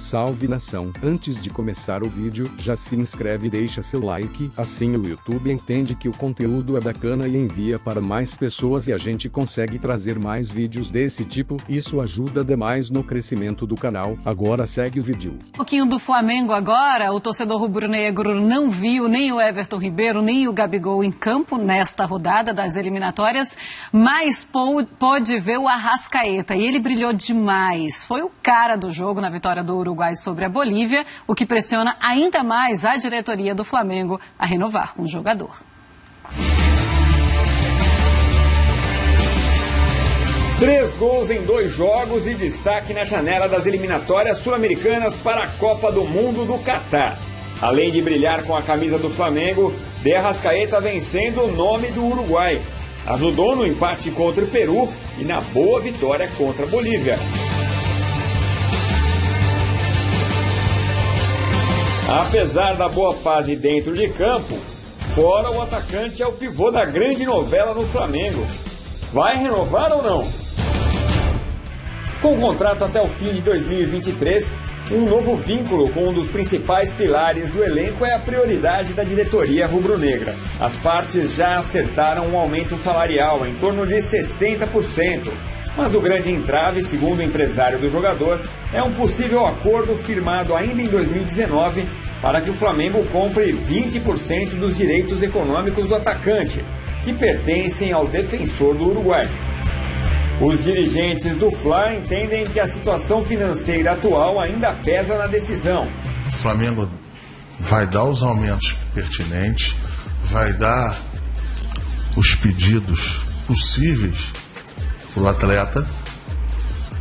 Salve nação! Antes de começar o vídeo, já se inscreve e deixa seu like, assim o YouTube entende que o conteúdo é bacana e envia para mais pessoas e a gente consegue trazer mais vídeos desse tipo, isso ajuda demais no crescimento do canal. Agora segue o vídeo. Um pouquinho do Flamengo agora, o torcedor rubro-negro não viu nem o Everton Ribeiro, nem o Gabigol em campo nesta rodada das eliminatórias, mas pôde ver o Arrascaeta e ele brilhou demais. Foi o cara do jogo na vitória do Uruguai sobre a Bolívia, o que pressiona ainda mais a diretoria do Flamengo a renovar com o jogador. Três gols em 2 jogos e destaque na janela das eliminatórias sul-americanas para a Copa do Mundo do Catar. Além de brilhar com a camisa do Flamengo, De Arrascaeta vem sendo o nome do Uruguai. Ajudou no empate contra o Peru e na boa vitória contra a Bolívia. Apesar da boa fase dentro de campo, fora o atacante é o pivô da grande novela no Flamengo. Vai renovar ou não? Com o contrato até o fim de 2023, um novo vínculo com um dos principais pilares do elenco é a prioridade da diretoria rubro-negra. As partes já acertaram um aumento salarial em torno de 60%. Mas o grande entrave, segundo o empresário do jogador, é um possível acordo firmado ainda em 2019 para que o Flamengo compre 20% dos direitos econômicos do atacante, que pertencem ao defensor do Uruguai. Os dirigentes do Fla entendem que a situação financeira atual ainda pesa na decisão. O Flamengo vai dar os aumentos pertinentes, vai dar os pedidos possíveis para o atleta,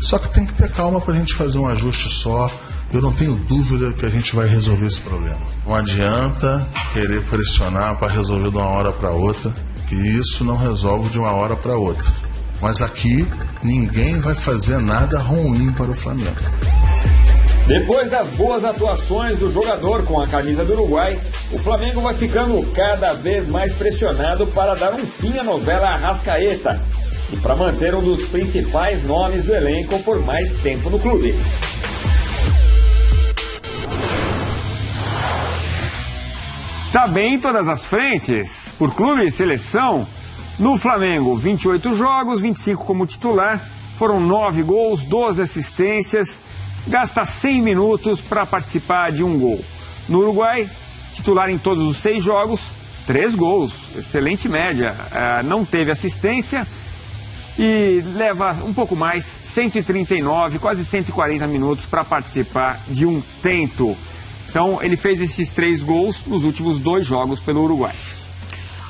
só que tem que ter calma para a gente fazer um ajuste só. Eu não tenho dúvida que a gente vai resolver esse problema. Não adianta querer pressionar para resolver de uma hora para outra, que isso não resolve de uma hora para outra. Mas aqui ninguém vai fazer nada ruim para o Flamengo. Depois das boas atuações do jogador com a camisa do Uruguai, o Flamengo vai ficando cada vez mais pressionado para dar um fim à novela Arrascaeta e para manter um dos principais nomes do elenco por mais tempo no clube. Tá bem em todas as frentes, por clube e seleção. No Flamengo, 28 jogos, 25 como titular, foram 9 gols, 12 assistências, gasta 100 minutos para participar de um gol. No Uruguai, titular em todos os 6 jogos, 3 gols, excelente média, não teve assistência e leva um pouco mais, 139, quase 140 minutos para participar de um tento. Então ele fez esses 3 gols nos últimos 2 jogos pelo Uruguai.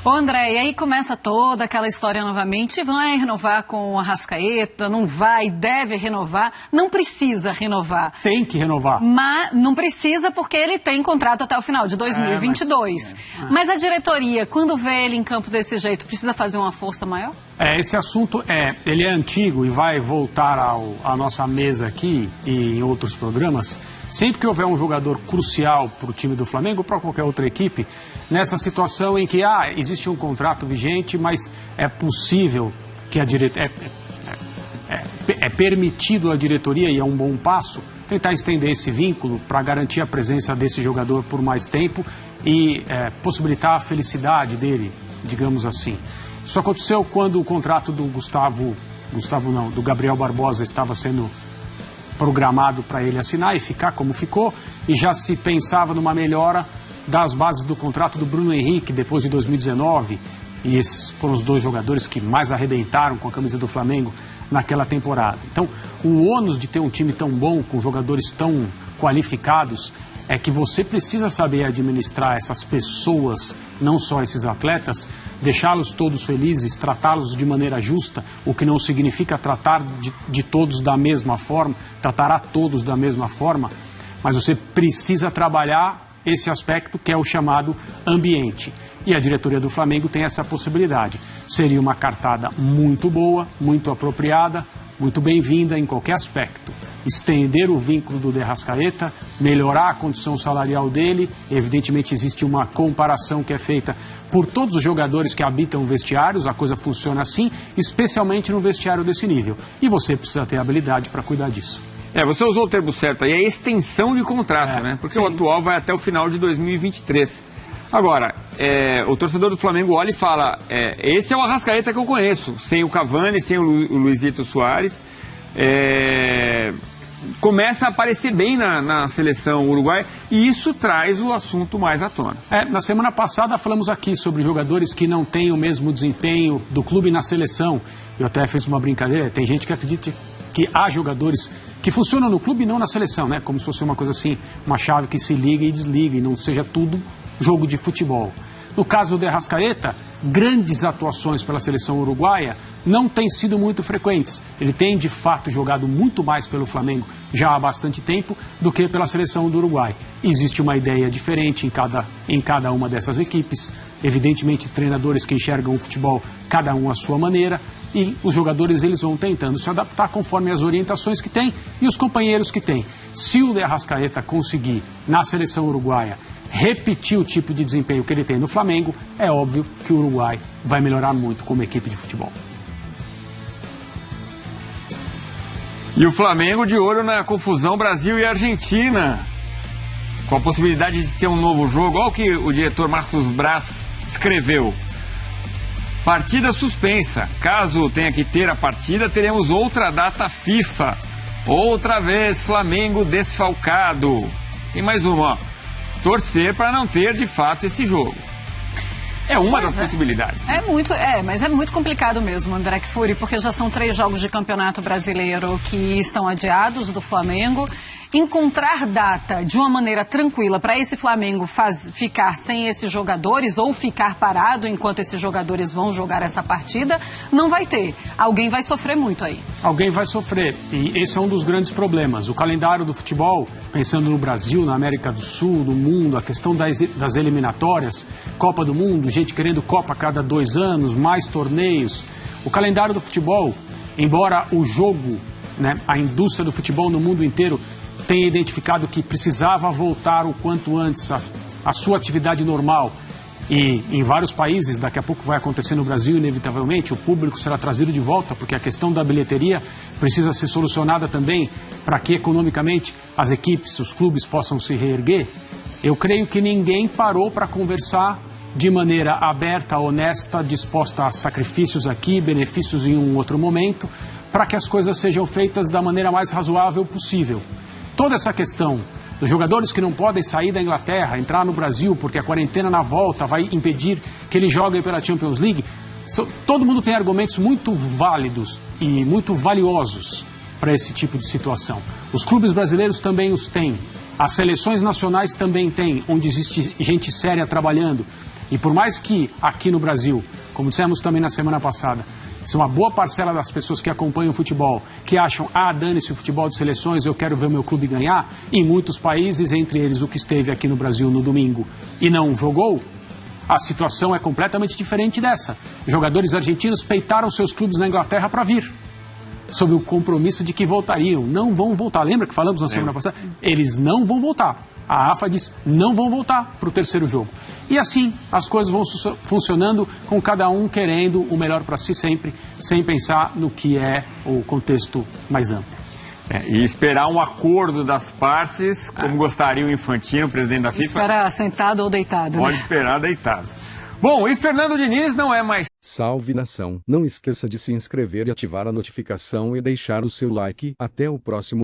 Ô André, e aí começa toda aquela história novamente, vai renovar com o Arrascaeta, não vai, deve renovar, não precisa renovar. Tem que renovar. Mas não precisa porque ele tem contrato até o final de 2022. Mas a diretoria, quando vê ele em campo desse jeito, precisa fazer uma força maior? Esse assunto ele é antigo e vai voltar à nossa mesa aqui e em outros programas. Sempre que houver um jogador crucial para o time do Flamengo ou para qualquer outra equipe, nessa situação em que existe um contrato vigente, mas é possível que a diretoria, é permitido à diretoria, e é um bom passo, tentar estender esse vínculo para garantir a presença desse jogador por mais tempo e possibilitar a felicidade dele, digamos assim. Isso aconteceu quando o contrato do do Gabriel Barbosa estava sendo programado para ele assinar e ficar como ficou, e já se pensava numa melhora das bases do contrato do Bruno Henrique depois de 2019, e esses foram os 2 jogadores que mais arrebentaram com a camisa do Flamengo naquela temporada. Então, o ônus de ter um time tão bom, com jogadores tão qualificados, é que você precisa saber administrar essas pessoas, não só esses atletas, deixá-los todos felizes, tratá-los de maneira justa, o que não significa tratar de todos da mesma forma, tratar a todos da mesma forma, mas você precisa trabalhar esse aspecto que é o chamado ambiente. E a diretoria do Flamengo tem essa possibilidade. Seria uma cartada muito boa, muito apropriada, muito bem-vinda em qualquer aspecto. Estender o vínculo do De Arrascaeta, melhorar a condição salarial dele. Evidentemente existe uma comparação que é feita por todos os jogadores que habitam vestiários, a coisa funciona assim, especialmente no vestiário desse nível. E você precisa ter habilidade para cuidar disso. Você usou o termo certo aí, é extensão de contrato, né? Porque sim, o atual vai até o final de 2023. Agora, o torcedor do Flamengo olha e fala, esse é o Arrascaeta que eu conheço, sem o Cavani, sem o Luizito Soares. Começa a aparecer bem na seleção uruguaia e isso traz o assunto mais à tona. Na semana passada falamos aqui sobre jogadores que não têm o mesmo desempenho do clube na seleção. Eu até fiz uma brincadeira, tem gente que acredita que há jogadores que funcionam no clube e não na seleção, né? Como se fosse uma coisa assim, uma chave que se liga e desliga e não seja tudo jogo de futebol. No caso do Arrascaeta, grandes atuações pela seleção uruguaia não têm sido muito frequentes. Ele tem, de fato, jogado muito mais pelo Flamengo já há bastante tempo do que pela seleção do Uruguai. Existe uma ideia diferente em cada uma dessas equipes. Evidentemente, treinadores que enxergam o futebol, cada um à sua maneira. E os jogadores eles vão tentando se adaptar conforme as orientações que têm e os companheiros que têm. Se o Arrascaeta conseguir, na seleção uruguaia, repetir o tipo de desempenho que ele tem no Flamengo, é óbvio que o Uruguai vai melhorar muito como equipe de futebol. E o Flamengo de olho na confusão Brasil e Argentina, com a possibilidade de ter um novo jogo. Olha o que o diretor Marcos Braz escreveu. Partida suspensa. Caso tenha que ter a partida, teremos outra data FIFA. Outra vez Flamengo desfalcado. Tem mais uma, ó. Torcer para não ter, de fato, esse jogo. É uma das possibilidades. Né? Mas é muito complicado mesmo, André Kfouri, porque já são 3 jogos de Campeonato Brasileiro que estão adiados do Flamengo. Encontrar data de uma maneira tranquila para esse Flamengo ficar sem esses jogadores ou ficar parado enquanto esses jogadores vão jogar essa partida, não vai ter. Alguém vai sofrer muito aí. Alguém vai sofrer e esse é um dos grandes problemas. O calendário do futebol, pensando no Brasil, na América do Sul, no mundo, a questão das eliminatórias, Copa do Mundo, gente querendo Copa a cada 2 anos, mais torneios. O calendário do futebol, embora o jogo, né, a indústria do futebol no mundo inteiro tenha identificado que precisava voltar o quanto antes a sua atividade normal e em vários países, daqui a pouco vai acontecer no Brasil inevitavelmente, o público será trazido de volta porque a questão da bilheteria precisa ser solucionada também para que economicamente as equipes, os clubes possam se reerguer. Eu creio que ninguém parou para conversar de maneira aberta, honesta, disposta a sacrifícios aqui, benefícios em um outro momento, para que as coisas sejam feitas da maneira mais razoável possível. Toda essa questão dos jogadores que não podem sair da Inglaterra, entrar no Brasil, porque a quarentena na volta vai impedir que eles joguem pela Champions League, todo mundo tem argumentos muito válidos e muito valiosos para esse tipo de situação. Os clubes brasileiros também os têm, as seleções nacionais também têm, onde existe gente séria trabalhando. E por mais que aqui no Brasil, como dissemos também na semana passada, isso é uma boa parcela das pessoas que acompanham o futebol, que acham, dane-se o futebol de seleções, eu quero ver o meu clube ganhar. Em muitos países, entre eles o que esteve aqui no Brasil no domingo e não jogou, a situação é completamente diferente dessa. Jogadores argentinos peitaram seus clubes na Inglaterra para vir, sob o compromisso de que voltariam. Não vão voltar. Lembra que falamos na semana passada? Eles não vão voltar. A AFA diz, não vão voltar para o 3º jogo. E assim, as coisas vão funcionando com cada um querendo o melhor para si sempre, sem pensar no que é o contexto mais amplo. E esperar um acordo das partes, como gostaria o Infantino, o presidente da FIFA. Esperar sentado ou deitado. Pode esperar deitado. Bom, e Fernando Diniz não é mais... Salve nação, não esqueça de se inscrever e ativar a notificação e deixar o seu like. Até o próximo